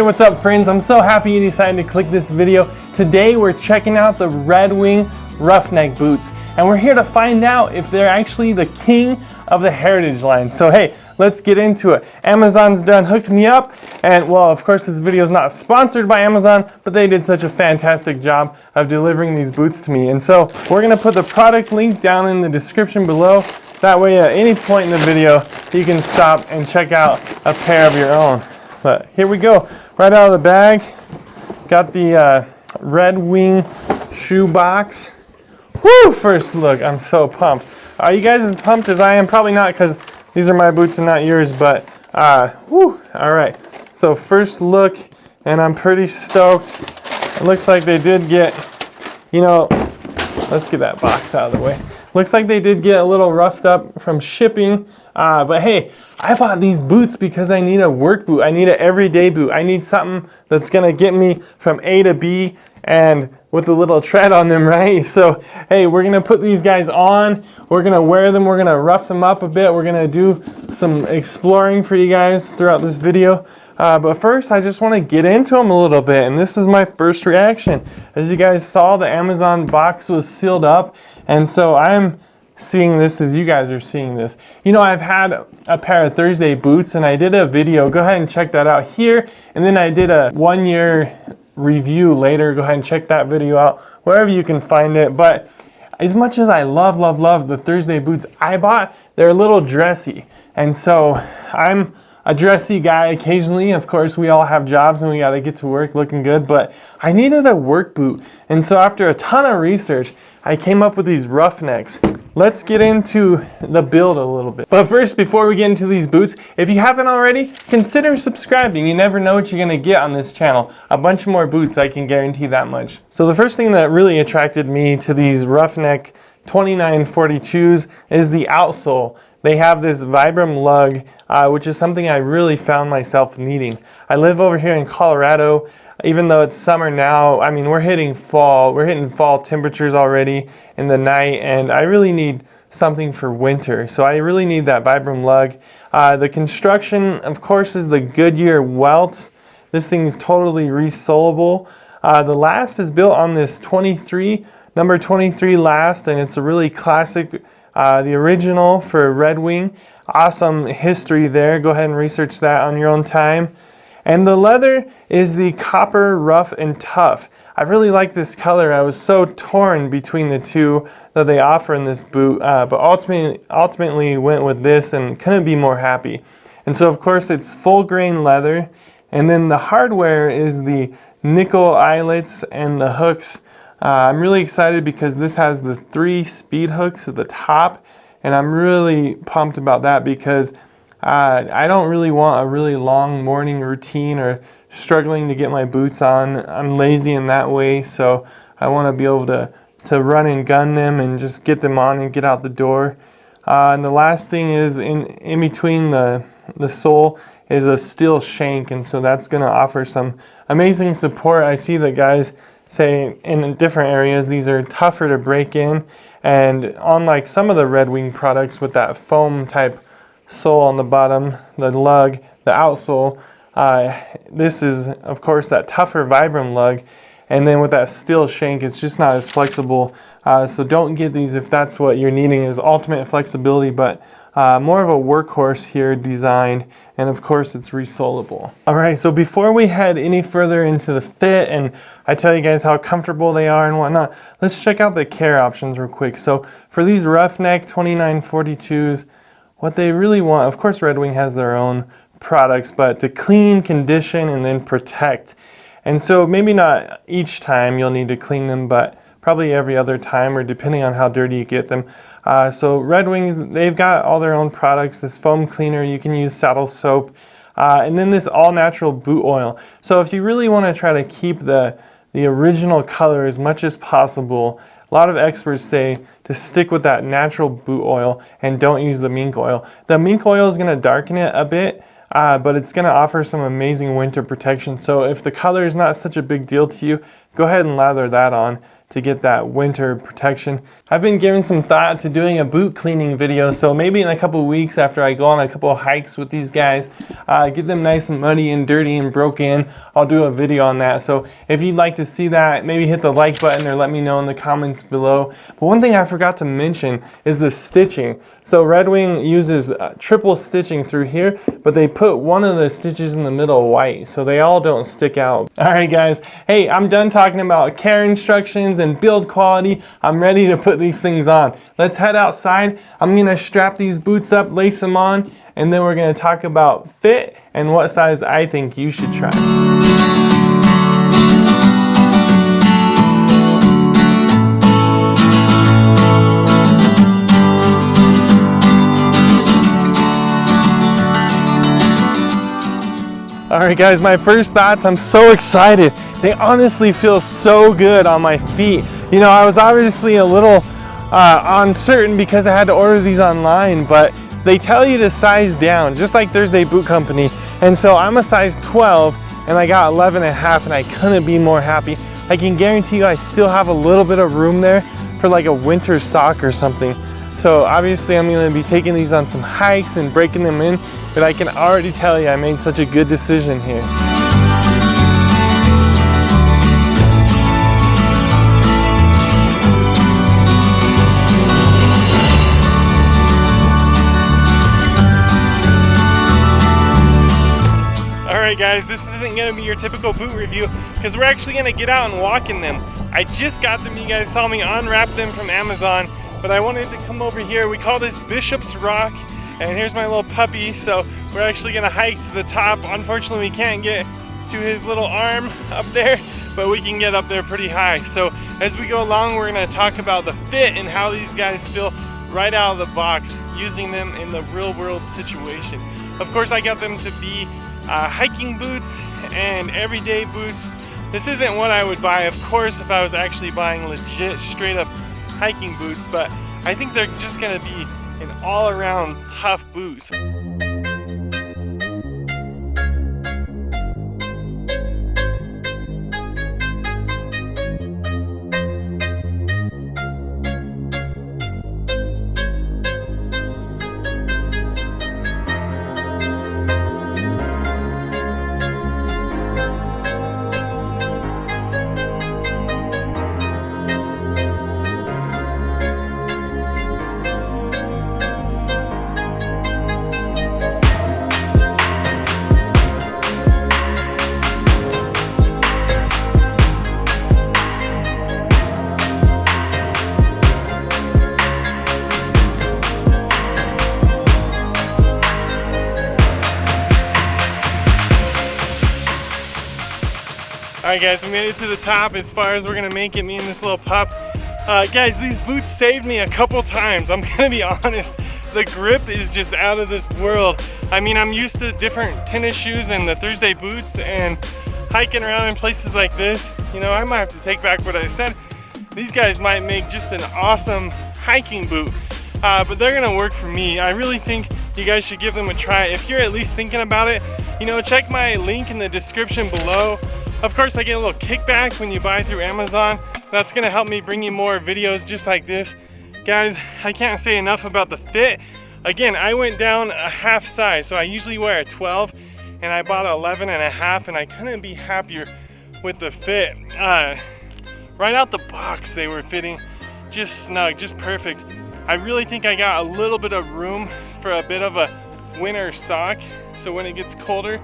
what's up friends? I'm so happy you decided to click this video. Today we're checking out the Red Wing Roughneck boots, and we're here to find out if they're actually the king of the heritage line. So hey, let's get into it. Amazon's done hooked me up, and well, of course this video is not sponsored by Amazon, but they did such a fantastic job of delivering these boots to me. And so we're gonna put the product link down in the description below. That way at any point in the video, you can stop and check out a pair of your own. But here we go, right out of the bag. Got the Red Wing shoe box. Woo! First look, I'm so pumped. Are you guys as pumped as I am? Probably not, because these are my boots and not yours, but woo! All right, so first look, and I'm pretty stoked. It looks like they did get, you know, let's get that box out of the way. Looks like they did get a little roughed up from shipping, but hey, I bought these boots because I need a work boot. I need an everyday boot. I need something that's gonna get me from A to B and with a little tread on them, right? So hey, we're gonna put these guys on. We're gonna wear them. We're gonna rough them up a bit. We're gonna do some exploring for you guys throughout this video. But first, I just want to get into them a little bit, and this is my first reaction. As you guys saw, the Amazon box was sealed up, and so I'm seeing this as you guys are seeing this. You know, I've had a pair of Thursday boots, and I did a video. Go ahead and check that out here, and then I did a 1-year review later. Go ahead and check that video out wherever you can find it. But as much as I love the Thursday boots I bought, they're a little dressy, and so I'm a dressy guy occasionally. Of course, we all have jobs and we got to get to work looking good, but I needed a work boot. And so after a ton of research, I came up with these Roughnecks. Let's get into the build a little bit. But first, before we get into these boots, if you haven't already, consider subscribing. You never know what you're going to get on this channel. A bunch more boots, I can guarantee that much. So the first thing that really attracted me to these Roughneck 2942s is the outsole. They have this Vibram lug, which is something I really found myself needing. I live over here in Colorado. Even though it's summer now, I mean, we're hitting fall. We're hitting fall temperatures already in the night, and I really need something for winter. So I really need that Vibram lug. The construction, of course, is the Goodyear welt. This thing is totally resolable. The last is built on this number 23 last, and it's a really classic, the original for Red Wing. Awesome history there. Go ahead and research that on your own time. And the leather is the copper rough and tough. I really like this color. I was so torn between the two that they offer in this boot, but ultimately went with this and couldn't be more happy. And so of course it's full grain leather, and then the hardware is the nickel eyelets and the hooks. I'm really excited because this has the 3 speed hooks at the top, and I'm really pumped about that because I don't really want a really long morning routine or struggling to get my boots on. I'm lazy in that way, so I want to be able to run and gun them and just get them on and get out the door. And the last thing is in between the sole is a steel shank, and so that's going to offer some amazing support. I see that guys say in different areas these are tougher to break in, and unlike some of the Red Wing products with that foam type sole on the bottom, the lug, the outsole, this is of course that tougher Vibram lug, and then with that steel shank it's just not as flexible. So don't get these if that's what you're needing, is ultimate flexibility, but more of a workhorse here designed, and of course it's resolable. Alright, so before we head any further into the fit and I tell you guys how comfortable they are and whatnot, let's check out the care options real quick. So for these Roughneck 2942s, what they really want, of course Red Wing has their own products, but to clean, condition, and then protect. And so maybe not each time you'll need to clean them, but probably every other time, or depending on how dirty you get them. So Red Wings, they've got all their own products. This foam cleaner, you can use saddle soap, and then this all-natural boot oil. So if you really want to try to keep the original color as much as possible, a lot of experts say to stick with that natural boot oil and don't use the mink oil. The mink oil is going to darken it a bit, but it's going to offer some amazing winter protection. So if the color is not such a big deal to you, go ahead and lather that on. to get that winter protection. I've been giving some thought to doing a boot cleaning video, so maybe in a couple of weeks after I go on a couple of hikes with these guys, get them nice and muddy and dirty and broke in, I'll do a video on that. So if you'd like to see that, maybe hit the like button or let me know in the comments below. But one thing I forgot to mention is the stitching. So Red Wing uses triple stitching through here, but they put one of the stitches in the middle white, so they all don't stick out. All right guys, hey, I'm done talking about care instructions and build quality. I'm ready to put these things on. Let's head outside. I'm gonna strap these boots up, lace them on, and then we're gonna talk about fit and what size I think you should try. Alright guys, my first thoughts, I'm so excited. They honestly feel so good on my feet. You know, I was obviously a little uncertain because I had to order these online, but they tell you to size down, just like Thursday Boot Company. And so I'm a size 12 and I got 11.5 and I couldn't be more happy. I can guarantee you I still have a little bit of room there for like a winter sock or something. So obviously I'm going to be taking these on some hikes and breaking them in, but I can already tell you I made such a good decision here. Alright guys, this isn't going to be your typical boot review because we're actually going to get out and walk in them. I just got them, you guys saw me unwrap them from Amazon, but I wanted to come over here. We call this Bishop's Rock, and here's my little puppy, so we're actually going to hike to the top. Unfortunately, we can't get to his little arm up there, but we can get up there pretty high. So as we go along, we're going to talk about the fit and how these guys feel right out of the box, using them in the real world situation. Of course, I got them to be hiking boots and everyday boots. This isn't what I would buy, of course, if I was actually buying legit straight up hiking boots, but I think they're just going to be an all-around tough boots. Alright guys, we made it to the top as far as we're gonna make it, me and this little pup. Guys, these boots saved me a couple times. I'm gonna be honest, the grip is just out of this world. I mean, I'm used to different tennis shoes and the Thursday boots, and hiking around in places like this, you know, I might have to take back what I said. These guys might make just an awesome hiking boot, but they're gonna work for me. I really think you guys should give them a try. If you're at least thinking about it, you know, check my link in the description below. Of course, I get a little kickback when you buy through Amazon. That's gonna help me bring you more videos just like this. Guys, I can't say enough about the fit. Again, I went down a half size, so I usually wear a 12, and I bought 11.5, and I couldn't be happier with the fit. Right out the box, they were fitting just snug, just perfect. I really think I got a little bit of room for a bit of a winter sock, so when it gets colder,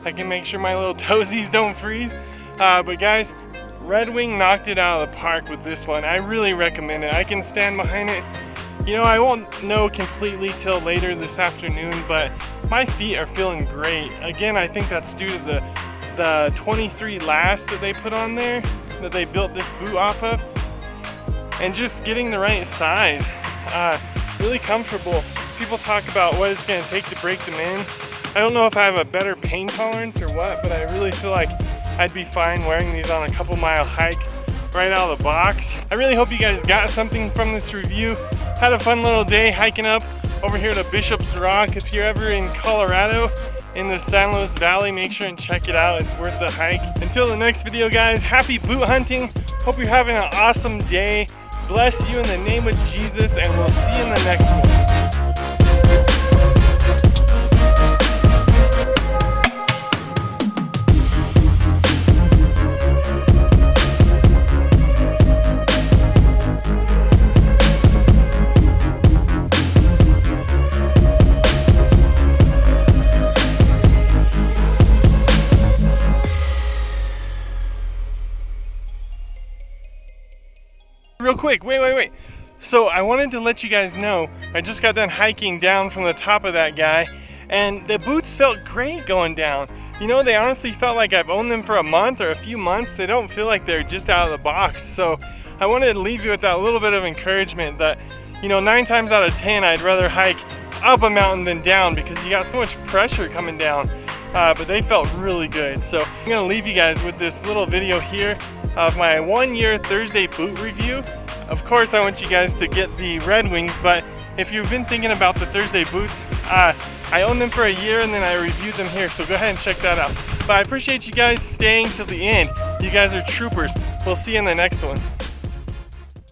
I can make sure my little toesies don't freeze. But guys, Red Wing knocked it out of the park with this one. I really recommend it. I can stand behind it. You know, I won't know completely till later this afternoon, but my feet are feeling great. Again, I think that's due to the 23 last that they put on there, that they built this boot off of, and just getting the right size. Really comfortable. People talk about what it's gonna take to break them in. I don't know if I have a better pain tolerance or what, but I really feel like I'd be fine wearing these on a couple mile hike right out of the box. I really hope you guys got something from this review. Had a fun little day hiking up over here to Bishop's Rock. If you're ever in Colorado, in the San Luis Valley, make sure and check it out. It's worth the hike. Until the next video, guys, happy boot hunting. Hope you're having an awesome day. Bless you in the name of Jesus, and we'll see you in the next one. Real quick, wait. So I wanted to let you guys know, I just got done hiking down from the top of that guy, and the boots felt great going down. You know, they honestly felt like I've owned them for a month or a few months. They don't feel like they're just out of the box. So I wanted to leave you with that little bit of encouragement that, you know, 9 times out of 10, I'd rather hike up a mountain than down because you got so much pressure coming down. But they felt really good. So I'm gonna leave you guys with this little video here of my 1-year Thursday boot review. Of course, I want you guys to get the Red Wings, but if you've been thinking about the Thursday boots, I owned them for a year and then I reviewed them here, so go ahead and check that out. But I appreciate you guys staying till the end. You guys are troopers. We'll see you in the next one.